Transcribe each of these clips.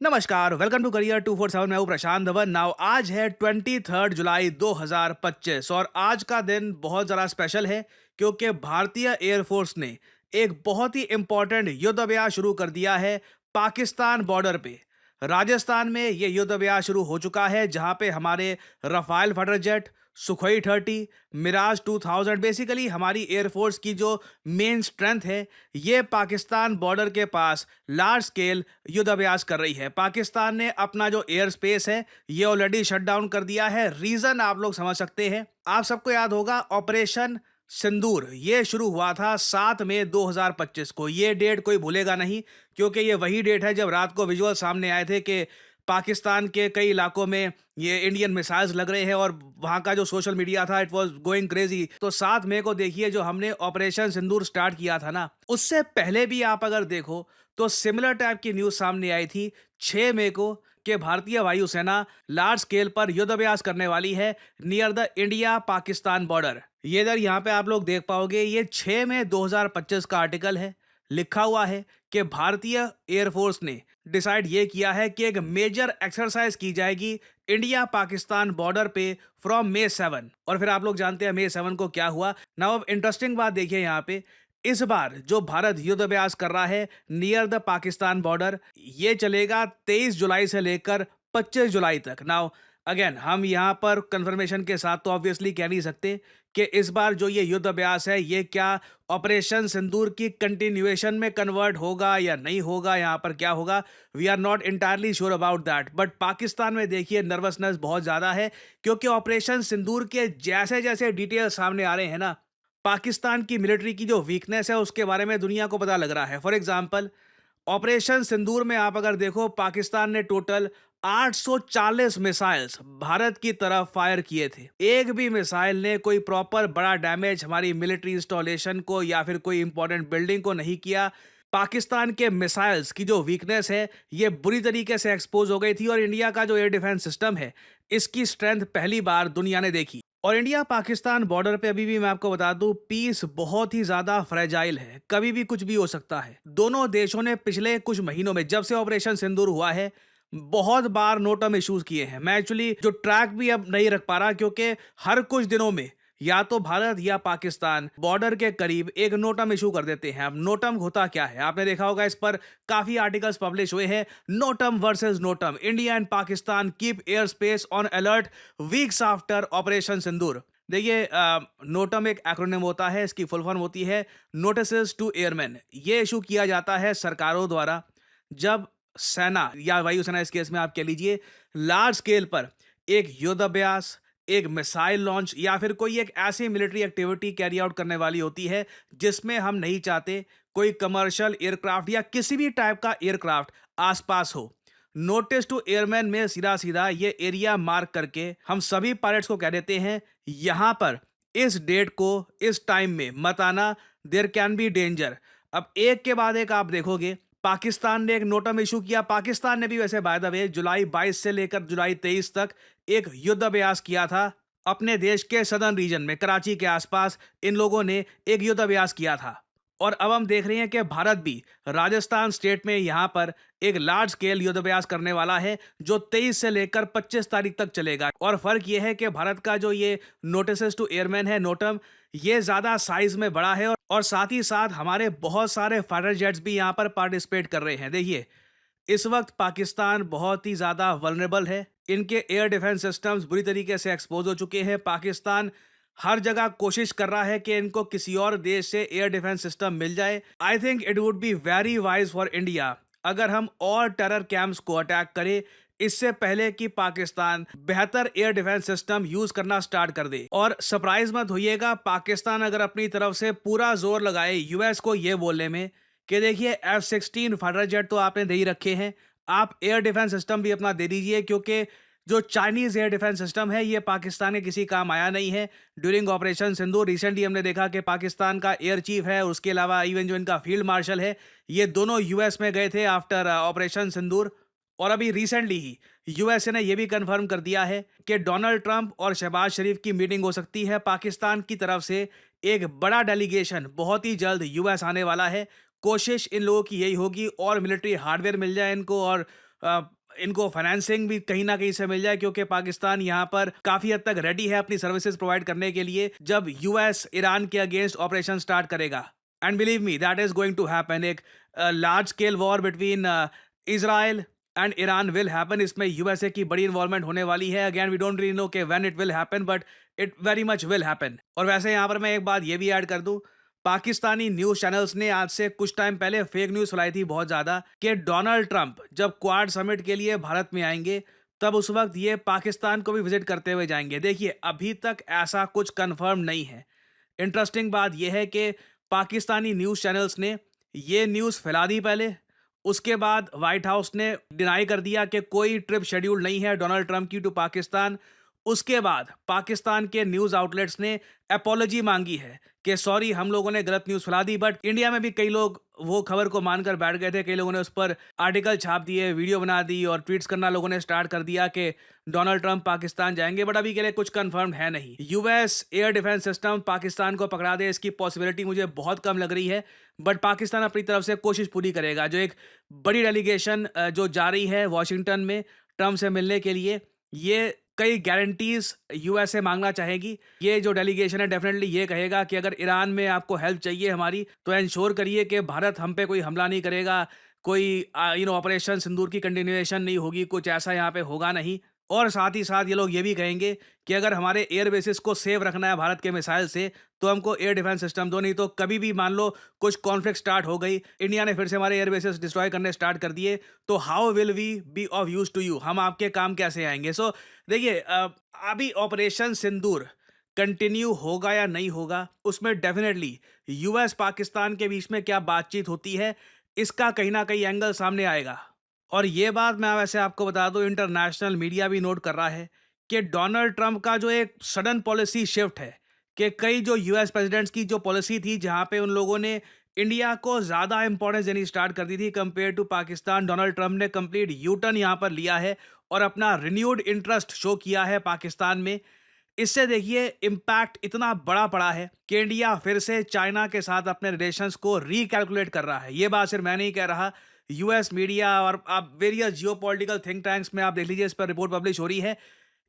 नमस्कार, welcome to career 247। मैं हूं प्रशांत धवन। नाउ आज है 23 जुलाई 2025 और आज का दिन बहुत ज़रा स्पेशल है क्योंकि भारतीय एयरफोर्स ने एक बहुत ही इंपॉर्टेंट युद्ध अभ्यास शुरू कर दिया है पाकिस्तान बॉर्डर पे। राजस्थान में ये युद्ध अभ्यास शुरू हो चुका है जहां पे हमारे Rafale fighter jet, Sukhoi 30, Mirage 2000, basically हमारी एयरफोर्स की जो मेन स्ट्रेंथ है ये पाकिस्तान बॉर्डर के पास लार्ज स्केल युद्ध अभ्यास कर रही है। पाकिस्तान ने अपना जो एयर स्पेस है ये ऑलरेडी शट डाउन कर दिया है। रीजन आप लोग समझ सकते हैं। आप सबको याद होगा ऑपरेशन सिंदूर ये शुरू हुआ था 7 मई 2025 को। ये डेट कोई भूलेगा नहीं क्योंकि ये वही डेट है जब रात को विजुअल सामने आए थे कि पाकिस्तान के कई इलाकों में ये इंडियन मिसाइल्स लग रहे हैं और वहां का जो सोशल मीडिया था इट वाज गोइंग क्रेजी। तो 7 मई को देखिए जो हमने ऑपरेशन सिंदूर स्टार्ट किया था ना, उससे पहले भी आप अगर देखो तो सिमिलर टाइप की न्यूज सामने आई थी 6 मई को कि भारतीय वायुसेना लार्ज स्केल पर युद्ध अभ्यास करने वाली है near the India Pakistan border. ये इधर यहाँ पे आप लोग देख पाओगे, ये 6 मई 2025 का आर्टिकल है। लिखा हुआ है कि भारतीय एयरफोर्स ने डिसाइड ये किया है कि एक मेजर एक्सरसाइज की जाएगी इंडिया पाकिस्तान बॉर्डर पे फ्रॉम May 7। और फिर आप लोग जानते हैं May 7 को क्या हुआ। नाउ अब इंटरेस्टिंग बात देखिए यहाँ पे, इस बार जो भारत युद्ध अभ्यास कर रहा है नियर द पाकिस्तान बॉर्डर ये चलेगा 23 जुलाई से लेकर 25 जुलाई तक। नाउ अगेन हम यहाँ पर कंफर्मेशन के साथ तो ऑब्वियसली कह नहीं सकते कि इस बार जो ये युद्ध अभ्यास है ये क्या ऑपरेशन सिंदूर की कंटिन्यूएशन में कन्वर्ट होगा या नहीं होगा, यहाँ पर क्या होगा we are not entirely sure about that. But Pakistan में देखिए नर्वसनेस बहुत ज़्यादा है क्योंकि ऑपरेशन सिंदूर के जैसे जैसे डिटेल सामने आ रहे हैं ना, पाकिस्तान की मिलिट्री की जो वीकनेस है उसके बारे में दुनिया को पता लग रहा है। फॉर एग्जांपल ऑपरेशन सिंदूर में आप अगर देखो पाकिस्तान ने टोटल 840 मिसाइल्स भारत की तरफ फायर किए थे। एक भी मिसाइल ने कोई प्रॉपर बड़ा डैमेज हमारी मिलिट्री इंस्टॉलेशन को या फिर कोई इंपॉर्टेंट बिल्डिंग को नहीं किया। पाकिस्तान के मिसाइल्स की जो वीकनेस है ये बुरी तरीके से एक्सपोज हो गई थी और इंडिया का जो एयर डिफेंस सिस्टम है इसकी स्ट्रेंथ पहली बार दुनिया ने देखी। और इंडिया पाकिस्तान बॉर्डर पे अभी भी मैं आपको बता दूं पीस बहुत ही ज्यादा फ्रेजाइल है, कभी भी कुछ भी हो सकता है। दोनों देशों ने पिछले कुछ महीनों में जब से ऑपरेशन सिंदूर हुआ है बहुत बार नो टर्म इश्यूज किए हैं। मैं एक्चुअली जो ट्रैक भी अब नहीं रख पा रहा क्योंकि हर कुछ दिनों में या तो भारत या पाकिस्तान बॉर्डर के करीब एक नोटम इशू कर देते हैं। अब नोटम होता क्या है आपने देखा होगा, इस पर काफी आर्टिकल्स पब्लिश हुए हैं। NOTAM versus NOTAM, India and Pakistan keep air space on alert weeks after operation Sindoor. देखिए नोटम एक एक्रोनिम होता है, इसकी फुल फॉर्म होती है नोटिसेस टू एयरमैन। ये इशू किया जाता है सरकारों द्वारा जब सेना या वायुसेना इस केस में आप कह लीजिए लार्ज स्केल पर एक युद्ध अभ्यास, एक मिसाइल लॉन्च या फिर कोई एक ऐसी मिलिट्री एक्टिविटी कैरी आउट करने वाली होती है जिसमें हम नहीं चाहते कोई कमर्शियल एयरक्राफ्ट या किसी भी टाइप का एयरक्राफ्ट आसपास हो। नोटिस टू एयरमैन में सीधा सीधा ये एरिया मार्क करके हम सभी पायलट्स को कह देते हैं यहां पर इस डेट को इस टाइम में मत आना, देयर कैन बी डेंजर। अब एक के बाद एक आप देखोगे पाकिस्तान ने एक नोटम इशू किया। पाकिस्तान ने भी वैसे बाय द वे जुलाई 22 से लेकर जुलाई 23 तक एक युद्ध अभ्यास किया था अपने देश के सदर्न रीजन में, कराची के आसपास इन लोगों ने एक युद्ध अभ्यास किया था। और अब हम देख रहे हैं कि भारत भी राजस्थान स्टेट में यहां पर एक लार्ज स्केल युद्ध अभ्यास करने वाला है जो 23 से लेकर 25 तारीख तक चलेगा। और फर्क यह है कि भारत का जो ये नोटिसेस टू एयरमैन है नोटम, ये ज्यादा साइज में बड़ा है और साथ ही साथ हमारे बहुत सारे फाइटर जेट्स भी यहां पर पार्टिसिपेट कर रहे हैं। देखिए इस वक्त पाकिस्तान बहुत ही ज्यादा वल्नरेबल है, इनके एयर डिफेंस सिस्टम्स बुरी तरीके से एक्सपोज हो चुके हैं। पाकिस्तान हर जगह कोशिश कर रहा है कि इनको किसी और देश से एयर डिफेंस सिस्टम मिल जाए। I think it would be very wise for India अगर हम और टेरर कैंप्स को अटैक करें इससे पहले कि पाकिस्तान बेहतर एयर डिफेंस सिस्टम यूज करना स्टार्ट कर दे। और सरप्राइज मत होइएगा पाकिस्तान अगर अपनी तरफ से पूरा जोर लगाए यूएस को ये बोलने में कि देखिए F-16 फाइटर जेट तो आपने दे ही रखे हैं, आप एयर डिफेंस सिस्टम भी अपना दे दीजिए क्योंकि जो चाइनीज एयर डिफेंस सिस्टम है ये पाकिस्तान के किसी काम आया नहीं है ड्यूरिंग ऑपरेशन सिंदूर। रिसेंटली हमने देखा कि पाकिस्तान का एयर चीफ है, उसके अलावा इवन जो इनका फील्ड मार्शल है, ये दोनों यूएस में गए थे आफ्टर ऑपरेशन सिंदूर। और अभी रिसेंटली ही यूएसए ने यह भी कंफर्म कर दिया है कि डोनाल्ड ट्रंप और शहबाज शरीफ की मीटिंग हो सकती है। पाकिस्तान की तरफ से एक बड़ा डेलीगेशन बहुत ही जल्द यूएस आने वाला है। कोशिश इन लोगों की यही होगी और मिलिट्री हार्डवेयर मिल जाए इनको और इनको फाइनेंसिंग भी कहीं ना कहीं से मिल जाए, क्योंकि पाकिस्तान यहाँ पर काफी हद तक रेडी है अपनी सर्विसेज प्रोवाइड करने के लिए जब यूएस ईरान के अगेंस्ट ऑपरेशन स्टार्ट करेगा। And believe me that is going to happen. एक large scale war between Israel and Iran will happen. इसमें यूएसए की बड़ी इन्वॉल्वमेंट होने वाली है। Again we don't really know कि when it will happen, but it very much will happen. और वैसे यहाँ पर मैं एक बात ये भी ऐड कर दूं, पाकिस्तानी न्यूज चैनल्स ने आज से कुछ टाइम पहले फेक न्यूज फैलाई थी बहुत ज्यादा कि डोनाल्ड ट्रंप जब क्वाड समिट के लिए भारत में आएंगे तब उस वक्त ये पाकिस्तान को भी विजिट करते हुए जाएंगे। देखिए, अभी तक ऐसा कुछ कंफर्म नहीं है। इंटरेस्टिंग बात यह है कि पाकिस्तानी न्यूज चैनल्स ने ये न्यूज फैला दी पहले, उसके बाद व्हाइट हाउस ने डिनाई कर दिया कि कोई ट्रिप शेड्यूल नहीं है डोनाल्ड ट्रंप की टू पाकिस्तान। उसके बाद पाकिस्तान के न्यूज आउटलेट्स ने अपॉलॉजी मांगी है कि सॉरी, हम लोगों ने गलत न्यूज फैला दी। बट इंडिया में भी कई लोग वो खबर को मानकर बैठ गए थे। कई लोगों ने उस पर आर्टिकल छाप दिए, वीडियो बना दी और ट्वीट्स करना लोगों ने स्टार्ट कर दिया कि डोनाल्ड ट्रंप पाकिस्तान जाएंगे। बट अभी के लिए कुछ कंफर्म है नहीं। US air defence system Pakistan को पकड़ा दे, इसकी पॉसिबिलिटी मुझे बहुत कम लग रही है। बट पाकिस्तान अपनी तरफ से कोशिश पूरी करेगा। जो एक बड़ी डेलीगेशन जो जा रही है वॉशिंगटन में ट्रंप से मिलने के लिए, ये कई गारंटीज यूएसए मांगना चाहेगी। ये जो डेलीगेशन है डेफिनेटली ये कहेगा कि अगर ईरान में आपको हेल्प चाहिए हमारी, तो इंश्योर करिए कि भारत हम पे कोई हमला नहीं करेगा, कोई ऑपरेशन सिंदूर की कंटिन्यूएशन नहीं होगी, कुछ ऐसा यहाँ पे होगा नहीं। और साथ ही साथ ये लोग ये भी कहेंगे कि अगर हमारे एयर बेसिस को सेव रखना है भारत के मिसाइल से, तो हमको एयर डिफेंस सिस्टम दो, नहीं तो कभी भी मान लो कुछ कॉन्फ्लिक्ट स्टार्ट हो गई, इंडिया ने फिर से हमारे एयर बेसिस डिस्ट्रॉय करने स्टार्ट कर दिए, तो how will we be of use to you, हम आपके काम कैसे आएंगे। सो देखिए, अभी ऑपरेशन सिंदूर कंटिन्यू होगा या नहीं होगा, उसमें डेफिनेटली यूएस पाकिस्तान के बीच में क्या बातचीत होती है, इसका कहीं ना कहीं एंगल सामने आएगा। और ये बात मैं वैसे आपको बता दूं, इंटरनेशनल मीडिया भी नोट कर रहा है कि डोनाल्ड ट्रंप का जो एक सडन पॉलिसी शिफ्ट है, कि कई जो यूएस प्रेसिडेंट्स की जो पॉलिसी थी जहां पे उन लोगों ने इंडिया को ज्यादा इंपॉर्टेंस देनी स्टार्ट कर दी थी compare to Pakistan, Donald Trump ने कंप्लीट यू टर्न यहां पर लिया है और अपना रिन्यूड इंटरेस्ट शो किया है पाकिस्तान में। इससे देखिए इम्पैक्ट इतना बड़ा पड़ा है कि इंडिया फिर से चाइना के साथ अपने रिलेशंस को रिकैलकुलेट कर रहा है। ये बात सिर्फ मैं नहीं कह रहा, यूएस मीडिया और आप वेरियस जियोपॉलिटिकल थिंक टैंक्स में आप देख लीजिए, इस पर रिपोर्ट पब्लिश हो रही है।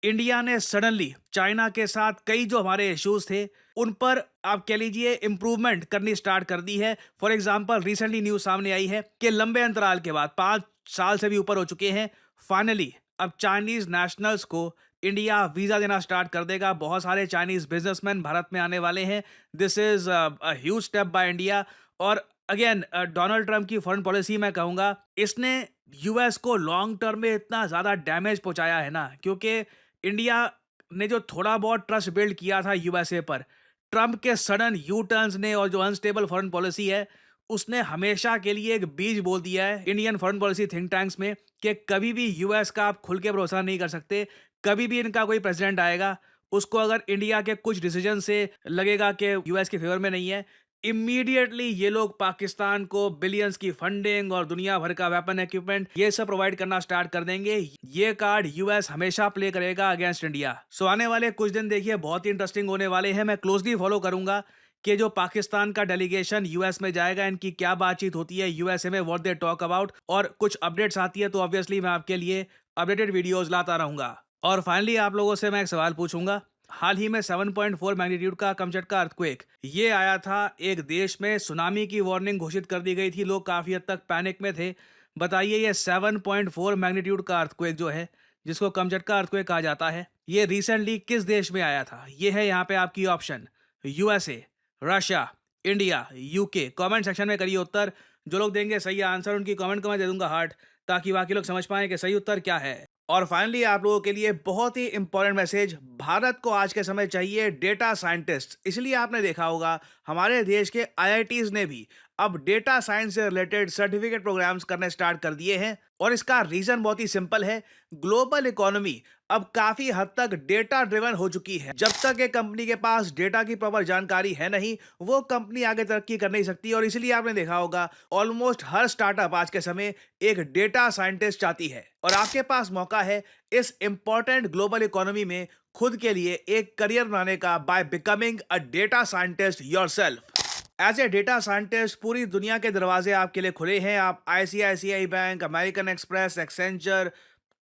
इंडिया ने सडनली चाइना के साथ कई जो हमारे इश्यूज थे उन पर आप कह लीजिए इंप्रूवमेंट करनी स्टार्ट कर दी है। फॉर एग्जांपल, रिसेंटली न्यूज सामने आई है कि लंबे अंतराल के बाद 5 साल से भी ऊपर हो चुके हैं, फाइनली अब चाइनीज नेशनल्स को इंडिया वीजा देना स्टार्ट कर देगा। बहुत सारे चाइनीज बिजनेसमैन भारत में आने वाले हैं। This is a huge step by India. और अगेन, डोनाल्ड ट्रंप की फॉरेन पॉलिसी मैं कहूंगा, इसने यूएस को लॉन्ग टर्म में इतना ज्यादा डैमेज पहुंचाया है ना, क्योंकि इंडिया ने जो थोड़ा बहुत ट्रस्ट बिल्ड किया था यूएसए पर, ट्रंप के सडन यू टर्न्स ने और जो अनस्टेबल फॉरेन पॉलिसी है, उसने हमेशा के लिए एक बीज बोल दिया है Indian foreign policy think tanks में कि कभी भी यूएस का आप खुल के भरोसा नहीं कर सकते। कभी भी इनका कोई प्रेसिडेंट आएगा, उसको अगर इंडिया के कुछ डिसीजन से लगेगा कि यूएस के फेवर में नहीं है, इमीडिएटली ये लोग पाकिस्तान को बिलियंस की फंडिंग और दुनिया भर का वेपन इक्विपमेंट ये सब प्रोवाइड करना स्टार्ट कर देंगे। ये कार्ड यूएस हमेशा प्ले करेगा अगेंस्ट इंडिया। सो आने वाले कुछ दिन देखिए बहुत ही इंटरेस्टिंग होने वाले हैं। मैं क्लोजली फॉलो करूंगा कि जो पाकिस्तान का डेलीगेशन यूएस में जाएगा, इनकी क्या बातचीत होती है यूएसए में, व्हाट दे टॉक अबाउट, और कुछ अपडेट्स आती है तो ऑब्वियसली मैं आपके लिए अपडेटेड वीडियोस लाता रहूंगा। और फाइनली आप लोगों से मैं एक सवाल पूछूंगा, हाल ही में 7.4 मैग्नीट्यूड का कमचटका अर्थक्वेक ये आया था, एक देश में सुनामी की वार्निंग घोषित कर दी गई थी, लोग काफी हद तक पैनिक में थे। बताइए ये 7.4 मैग्नीट्यूड का अर्थक्वेक जो है, जिसको कमचटका अर्थक्वेक कहा जाता है, ये रिसेंटली किस देश में आया था? ये है यहाँ पे आपकी option, USA, Russia, India, UK. Comment section में करिए उत्तर। जो लोग देंगे सही आंसर उनकी कमेंट को मैं दे दूंगा हार्ट, ताकि बाकी लोग समझ पाएं कि सही उत्तर क्या है। और फाइनली आप लोगों के लिए बहुत ही इंपॉर्टेंट मैसेज, भारत को आज के समय चाहिए डेटा साइंटिस्ट। इसलिए आपने देखा होगा हमारे देश के आईआईटीज ने भी अब डेटा साइंस से रिलेटेड सर्टिफिकेट प्रोग्राम्स करने स्टार्ट कर दिए हैं। और इसका रीजन बहुत ही सिंपल है, ग्लोबल इकोनॉमी अब काफी हद तक डेटा ड्रिवन हो चुकी है। जब तक एक कंपनी के पास डेटा की प्रॉपर जानकारी है नहीं, वो कंपनी आगे तरक्की कर नहीं सकती। और इसलिए आपने देखा होगा ऑलमोस्ट हर स्टार्टअप आज के समय एक डेटा साइंटिस्ट चाहती है। और आपके पास मौका है इस इंपॉर्टेंट ग्लोबल इकोनॉमी में खुद के लिए एक करियर बनाने का by becoming a data scientist yourself. As a data scientist पूरी दुनिया के दरवाजे आपके लिए खुले हैं। आप ICICI bank, American Express, Accenture,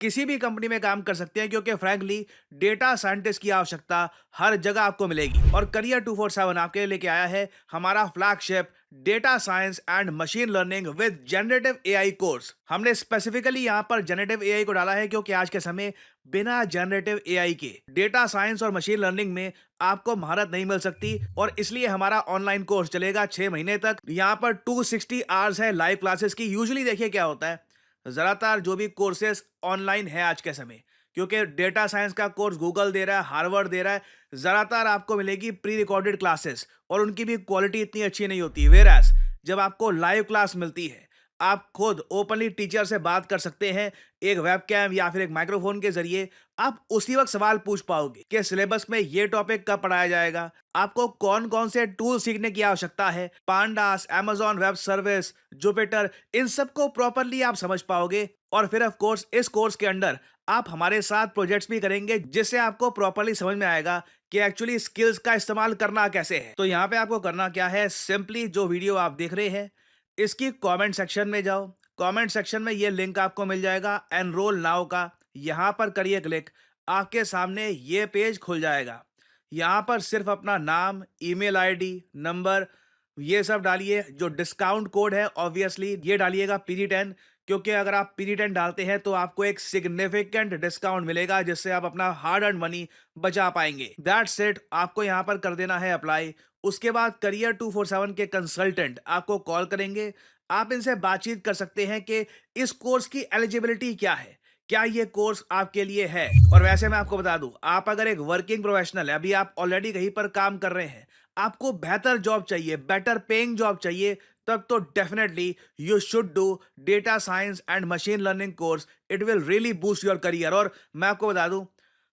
किसी भी कंपनी में काम कर सकते हैं, क्योंकि फ्रैंकली डेटा साइंटिस्ट की आवश्यकता हर जगह आपको मिलेगी। और करियर 247 आपके लिए लेके आया है हमारा flagship data science and machine learning with generative AI course. हमने स्पेसिफिकली यहाँ पर जनरेटिव एआई को डाला है क्योंकि आज के समय बिना जनरेटिव एआई के डेटा साइंस और मशीन लर्निंग में आपको महारत नहीं मिल सकती। और इसलिए हमारा ऑनलाइन कोर्स चलेगा 6 महीने तक। यहाँ पर 260 आवर्स है लाइव क्लासेस की। यूजुअली देखिए क्या होता है, ज़्यादातर जो भी कोर्सेस ऑनलाइन है आज के समय, क्योंकि डेटा साइंस का कोर्स गूगल दे रहा है, हार्वर्ड दे रहा है, ज़्यादातर आपको मिलेगी प्री रिकॉर्डेड क्लासेस और उनकी भी क्वालिटी इतनी अच्छी नहीं होती। वेयरएज़ जब आपको लाइव क्लास मिलती है, आप खुद ओपनली टीचर से बात कर सकते हैं, एक वेबकैम या फिर एक माइक्रोफोन के जरिए। आप उसी वक्त सवाल पूछ पाओगे कि सिलेबस में ये टॉपिक कब पढ़ाया जाएगा, आपको कौन कौन से टूल सीखने की आवश्यकता है, pandas, amazon web service, Jupiter, इन सबको प्रॉपरली आप समझ पाओगे। और फिर ऑफ कोर्स इस कोर्स के अंडर आप हमारे साथ प्रोजेक्ट्स भी करेंगे, जिससे आपको प्रॉपरली समझ में आएगा कि एक्चुअली स्किल्स का इस्तेमाल करना कैसे है। तो यहाँ पे आपको करना क्या है, सिंपली जो वीडियो आप देख रहे हैं इसकी कमेंट सेक्शन में जाओ। कमेंट सेक्शन में ये लिंक आपको मिल जाएगा एनरोल नाउ का, यहाँ पर करिए क्लिक। आपके सामने ये पेज खुल जाएगा। यहाँ पर सिर्फ अपना नाम, ईमेल आईडी, नंबर, ये सब डालिए। जो डिस्काउंट कोड है ऑब्वियसली ये डालिएगा PD10, क्योंकि अगर आप PD10 डालते हैं तो आपको एक सिग्निफिकेंट डिस्काउंट मिलेगा, जिससे आप अपना हार्ड अर्न मनी बचा पाएंगे। दैट्स इट, आपको यहाँ पर कर देना है अप्लाई। उसके बाद करियर 247 के कंसल्टेंट आपको कॉल करेंगे। आप इनसे बातचीत कर सकते हैं कि इस कोर्स की एलिजिबिलिटी क्या है, क्या ये कोर्स आपके लिए है। और वैसे मैं आपको बता दूं, आप अगर एक वर्किंग प्रोफेशनल है, अभी आप ऑलरेडी कहीं पर काम कर रहे हैं, आपको बेहतर जॉब चाहिए, बेटर पेइंग जॉब चाहिए, तब तो definitely you should do data science and machine learning course. It will really boost your career. और मैं आपको बता दूं,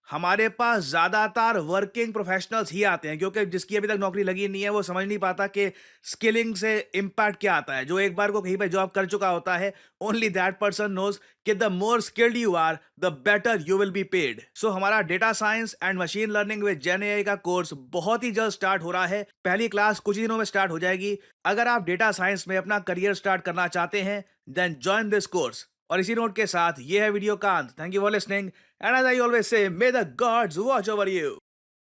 हमारे पास ज्यादातर वर्किंग प्रोफेशनल्स ही आते हैं, क्योंकि जिसकी अभी तक नौकरी लगी नहीं है वो समझ नहीं पाता कि स्किलिंग से इम्पैक्ट क्या आता है। जो एक बार को कहीं पे जॉब कर चुका होता है, ओनली दैट पर्सन नोज कि the more skilled you are the better you will be paid. So हमारा data science and machine learning with gen AI का कोर्स बहुत ही जल्द स्टार्ट हो रहा है। पहली क्लास कुछ ही दिनों में स्टार्ट हो जाएगी। अगर आप डेटा साइंस में अपना करियर स्टार्ट करना चाहते हैं, देन ज्वाइन दिस कोर्स। और इसी नोट के साथ ये है वीडियो का अंत। Thank you for listening and as I always say, may the gods watch over you.